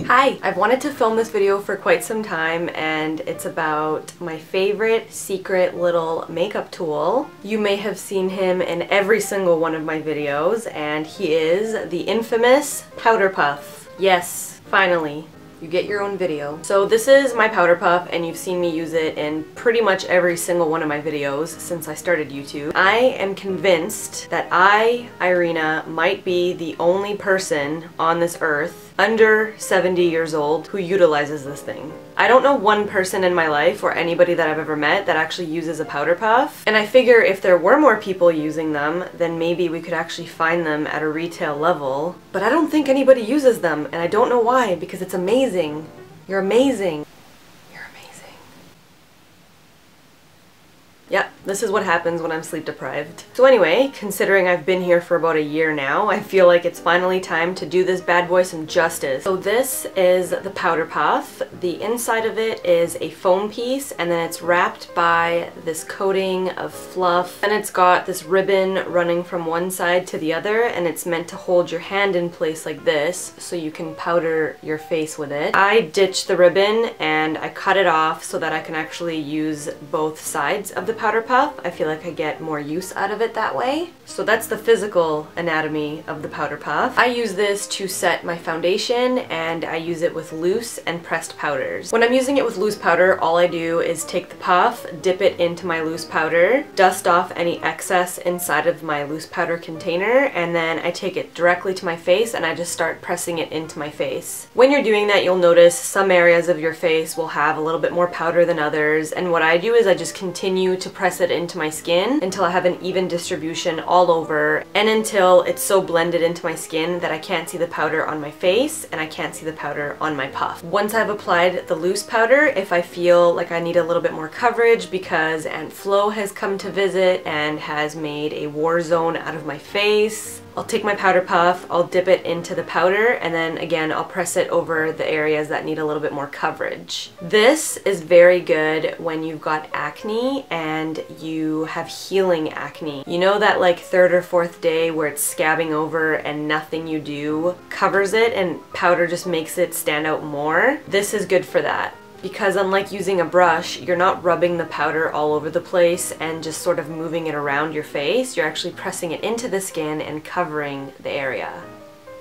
Hi! I've wanted to film this video for quite some time, and it's about my favorite secret little makeup tool. You may have seen him in every single one of my videos, and he is the infamous powder puff. Yes, finally. You get your own video. So this is my powder puff, and you've seen me use it in pretty much every single one of my videos since I started YouTube. I am convinced that I, Irina, might be the only person on this earth under 70 years old who utilizes this thing. I don't know one person in my life or anybody that I've ever met that actually uses a powder puff, and I figure if there were more people using them, then maybe we could actually find them at a retail level. But I don't think anybody uses them, and I don't know why, because it's amazing. You're amazing. You're amazing. Yep, this is what happens when I'm sleep deprived. So anyway, considering I've been here for about a year now, I feel like it's finally time to do this bad boy some justice. So this is the powder puff. The inside of it is a foam piece, and then it's wrapped by this coating of fluff. And it's got this ribbon running from one side to the other, and it's meant to hold your hand in place like this so you can powder your face with it. I ditched the ribbon and I cut it off so that I can actually use both sides of the powder puff. I feel like I get more use out of it that way. So that's the physical anatomy of the powder puff. I use this to set my foundation, and I use it with loose and pressed powders. When I'm using it with loose powder, all I do is take the puff, dip it into my loose powder, dust off any excess inside of my loose powder container, and then I take it directly to my face and I just start pressing it into my face. When you're doing that, you'll notice some areas of your face will have a little bit more powder than others, and what I do is I just continue to press it into my skin until I have an even distribution all over, and until it's so blended into my skin that I can't see the powder on my face and I can't see the powder on my puff. Once I've applied the loose powder, if I feel like I need a little bit more coverage because Aunt Flo has come to visit and has made a war zone out of my face, I'll take my powder puff, I'll dip it into the powder, and then again I'll press it over the areas that need a little bit more coverage. This is very good when you've got acne and you have healing acne. You know that like third or fourth day where it's scabbing over and nothing you do covers it and powder just makes it stand out more? This is good for that. Because unlike using a brush, you're not rubbing the powder all over the place and just sort of moving it around your face. You're actually pressing it into the skin and covering the area,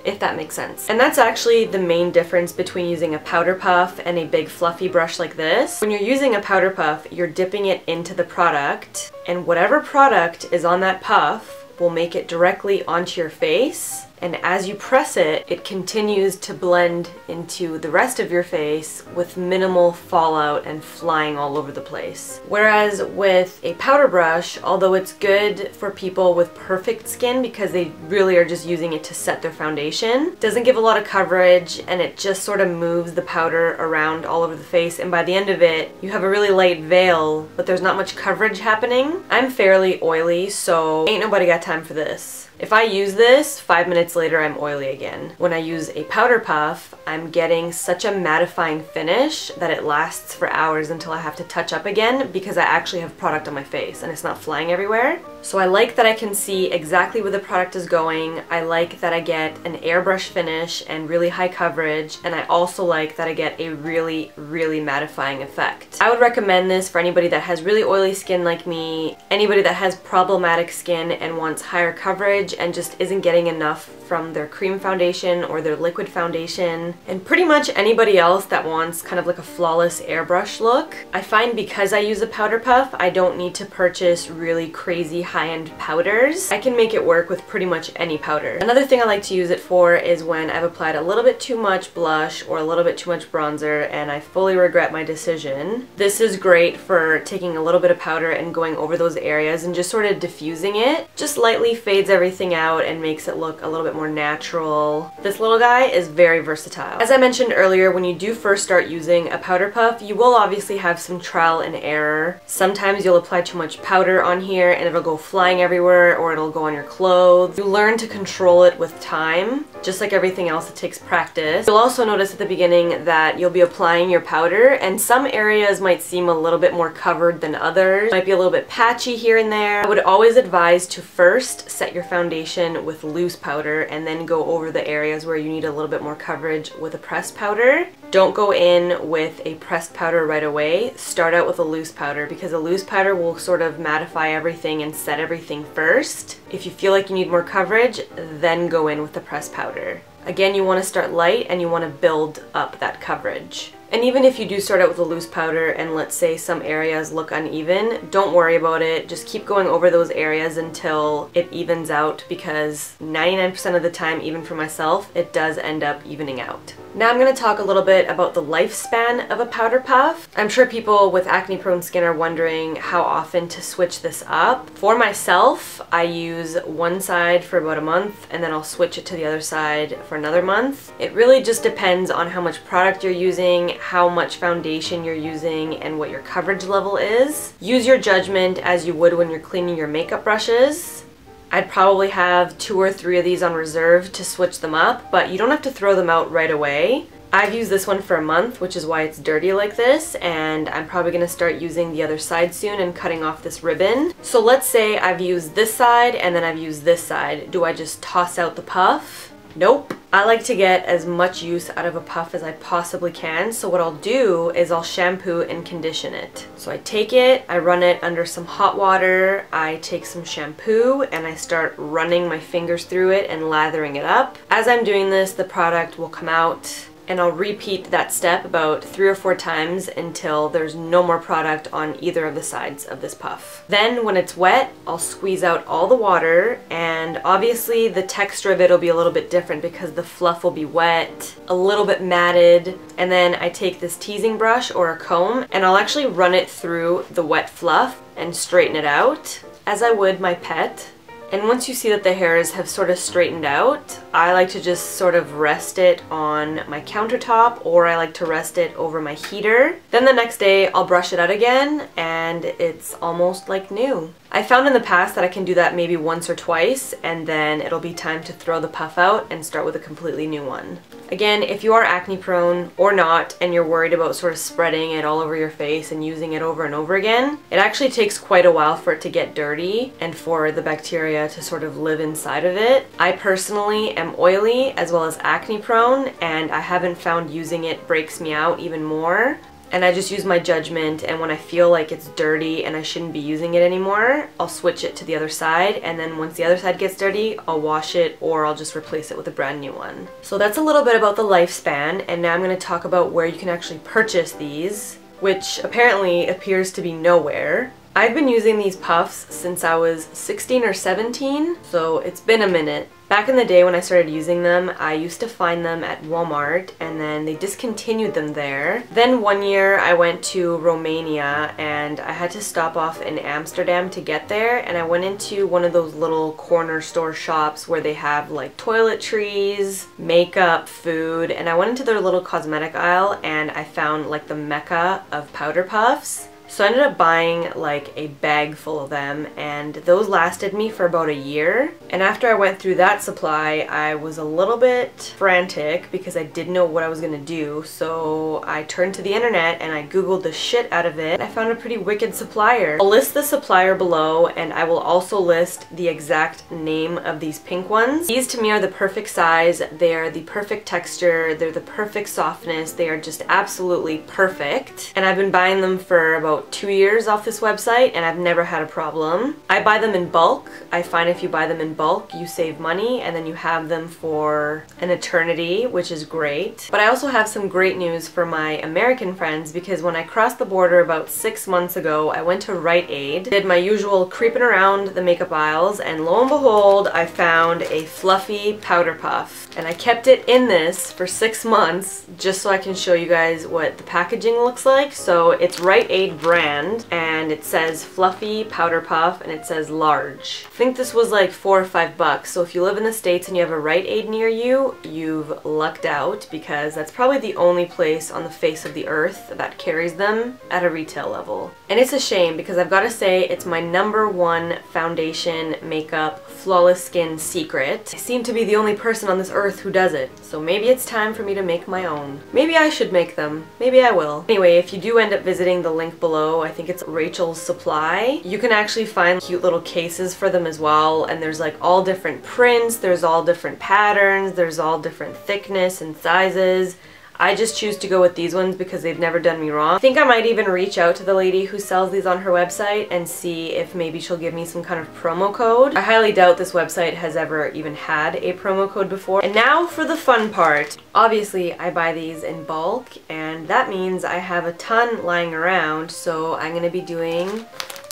if that makes sense. And that's actually the main difference between using a powder puff and a big fluffy brush like this. When you're using a powder puff, you're dipping it into the product, and whatever product is on that puff will make it directly onto your face. And as you press it, it continues to blend into the rest of your face with minimal fallout and flying all over the place. Whereas with a powder brush, although it's good for people with perfect skin because they really are just using it to set their foundation, it doesn't give a lot of coverage, and it just sort of moves the powder around all over the face, and by the end of it, you have a really light veil, but there's not much coverage happening. I'm fairly oily, so ain't nobody got time for this. If I use this, 5 minutes later I'm oily again. When I use a powder puff, I'm getting such a mattifying finish that it lasts for hours until I have to touch up again because I actually have product on my face and it's not flying everywhere. So I like that I can see exactly where the product is going. I like that I get an airbrush finish and really high coverage, and I also like that I get a really, really mattifying effect. I would recommend this for anybody that has really oily skin like me, anybody that has problematic skin and wants higher coverage and just isn't getting enough from their cream foundation or their liquid foundation, and pretty much anybody else that wants kind of like a flawless airbrush look. I find because I use a powder puff, I don't need to purchase really crazy high-end powders. I can make it work with pretty much any powder. Another thing I like to use it for is when I've applied a little bit too much blush or a little bit too much bronzer and I fully regret my decision. This is great for taking a little bit of powder and going over those areas and just sort of diffusing it. Just lightly fades everything out and makes it look a little bit more natural. This little guy is very versatile. As I mentioned earlier, when you do first start using a powder puff, you will obviously have some trial and error. Sometimes you'll apply too much powder on here and it'll go flying everywhere, or it'll go on your clothes. You learn to control it with time. Just like everything else, it takes practice. You'll also notice at the beginning that you'll be applying your powder and some areas might seem a little bit more covered than others. Might be a little bit patchy here and there. I would always advise to first set your foundation with loose powder and then go over the areas where you need a little bit more coverage with a pressed powder. Don't go in with a pressed powder right away. Start out with a loose powder because a loose powder will sort of mattify everything and set everything first. If you feel like you need more coverage, then go in with the pressed powder. Again, you want to start light and you want to build up that coverage. And even if you do start out with a loose powder and let's say some areas look uneven, don't worry about it. Just keep going over those areas until it evens out, because 99% of the time, even for myself, it does end up evening out. Now I'm going to talk a little bit about the lifespan of a powder puff. I'm sure people with acne prone skin are wondering how often to switch this up. For myself, I use one side for about a month and then I'll switch it to the other side for another month. It really just depends on how much product you're using, how much foundation you're using, and what your coverage level is. Use your judgment as you would when you're cleaning your makeup brushes. I'd probably have 2 or 3 of these on reserve to switch them up, but you don't have to throw them out right away. I've used this one for a month, which is why it's dirty like this, and I'm probably going to start using the other side soon and cutting off this ribbon. So let's say I've used this side and then I've used this side. Do I just toss out the puff? Nope. I like to get as much use out of a puff as I possibly can, so what I'll do is I'll shampoo and condition it. So I take it, I run it under some hot water, I take some shampoo, and I start running my fingers through it and lathering it up. As I'm doing this, the product will come out, and I'll repeat that step about 3 or 4 times until there's no more product on either of the sides of this puff. Then when it's wet, I'll squeeze out all the water, and obviously the texture of it will be a little bit different because the fluff will be wet, a little bit matted, and then I take this teasing brush or a comb and I'll actually run it through the wet fluff and straighten it out as I would my pet. And once you see that the hairs have sort of straightened out, I like to just sort of rest it on my countertop, or I like to rest it over my heater. Then the next day I'll brush it out again and it's almost like new. I found in the past that I can do that maybe once or twice and then it'll be time to throw the puff out and start with a completely new one. Again, if you are acne prone or not and you're worried about sort of spreading it all over your face and using it over and over again, it actually takes quite a while for it to get dirty and for the bacteria to sort of live inside of it. I personally am oily as well as acne prone, and I haven't found using it breaks me out even more. And I just use my judgment, and when I feel like it's dirty and I shouldn't be using it anymore, I'll switch it to the other side, and then once the other side gets dirty, I'll wash it or I'll just replace it with a brand new one. So that's a little bit about the lifespan, and now I'm going to talk about where you can actually purchase these, which apparently appears to be nowhere. I've been using these puffs since I was 16 or 17, so it's been a minute. Back in the day when I started using them, I used to find them at Walmart and then they discontinued them there. Then one year I went to Romania and I had to stop off in Amsterdam to get there, and I went into one of those little corner store shops where they have like toiletries, makeup, food, and I went into their little cosmetic aisle and I found like the mecca of powder puffs. So I ended up buying like a bag full of them, and those lasted me for about a year. And after I went through that supply, I was a little bit frantic because I didn't know what I was gonna do. So I turned to the internet and I googled the shit out of it. I found a pretty wicked supplier. I'll list the supplier below, and I will also list the exact name of these pink ones. These to me are the perfect size, they are the perfect texture, they're the perfect softness, they are just absolutely perfect. And I've been buying them for about 2 years off this website and I've never had a problem. I buy them in bulk. I find if you buy them in bulk, you save money and then you have them for an eternity, which is great. But I also have some great news for my American friends, because when I crossed the border about 6 months ago, I went to Rite Aid, did my usual creeping around the makeup aisles, and lo and behold, I found a fluffy powder puff. And I kept it in this for 6 months just so I can show you guys what the packaging looks like. So it's Rite Aid brand and it says fluffy powder puff and it says large. I think this was like $4 or $5, so if you live in the States and you have a Rite Aid near you, you've lucked out, because that's probably the only place on the face of the earth that carries them at a retail level. And it's a shame, because I've got to say it's my #1 foundation, makeup, flawless skin secret. I seem to be the only person on this earth who does it, so maybe it's time for me to make my own. Maybe I should make them. Maybe I will. Anyway, if you do end up visiting the link below, below. I think it's Rachel's Supply. You can actually find cute little cases for them as well, and there's like all different prints, there's all different patterns, there's all different thickness and sizes. I just choose to go with these ones because they've never done me wrong. I think I might even reach out to the lady who sells these on her website and see if maybe she'll give me some kind of promo code. I highly doubt this website has ever even had a promo code before. And now for the fun part. Obviously, I buy these in bulk, and that means I have a ton lying around, so I'm gonna be doing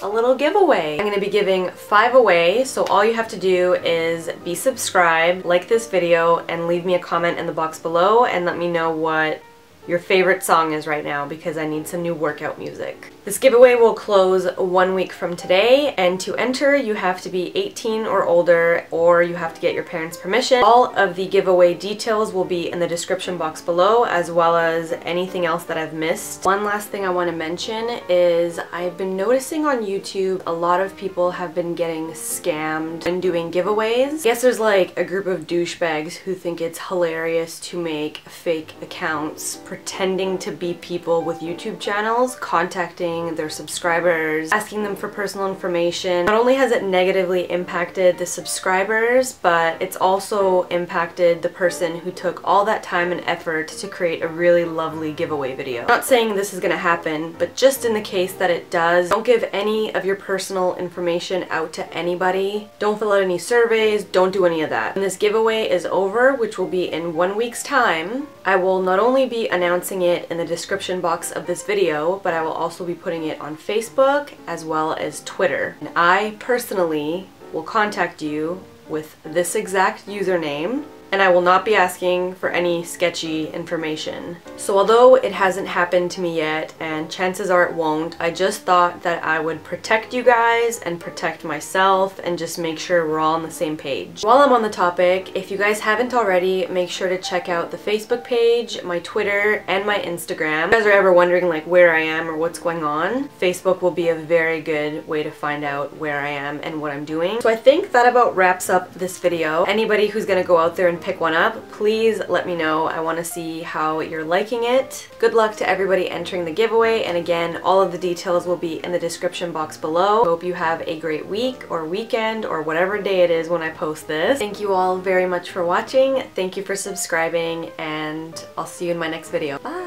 a little giveaway. I'm gonna be giving 5 away, so all you have to do is be subscribed, like this video, and leave me a comment in the box below and let me know what your favorite song is right now, because I need some new workout music. This giveaway will close 1 week from today, and to enter you have to be 18 or older, or you have to get your parents' permission. All of the giveaway details will be in the description box below, as well as anything else that I've missed. One last thing I want to mention is I've been noticing on YouTube a lot of people have been getting scammed when doing giveaways. I guess there's like a group of douchebags who think it's hilarious to make fake accounts pretending to be people with YouTube channels, contacting their subscribers, asking them for personal information. Not only has it negatively impacted the subscribers, but it's also impacted the person who took all that time and effort to create a really lovely giveaway video. I'm not saying this is gonna happen, but just in the case that it does, don't give any of your personal information out to anybody. Don't fill out any surveys, don't do any of that. When this giveaway is over, which will be in 1 week's time, I will not only be announcing it in the description box of this video, but I will also be putting it on Facebook as well as Twitter. And I personally will contact you with this exact username, and I will not be asking for any sketchy information. So although it hasn't happened to me yet, and chances are it won't, I just thought that I would protect you guys and protect myself and just make sure we're all on the same page. While I'm on the topic, if you guys haven't already, make sure to check out the Facebook page, my Twitter, and my Instagram. If you guys are ever wondering like where I am or what's going on, Facebook will be a very good way to find out where I am and what I'm doing. So I think that about wraps up this video. Anybody who's gonna go out there and pick one up, please let me know. I want to see how you're liking it. Good luck to everybody entering the giveaway, and again, all of the details will be in the description box below. Hope you have a great week or weekend or whatever day it is when I post this. Thank you all very much for watching. Thank you for subscribing, and I'll see you in my next video. Bye!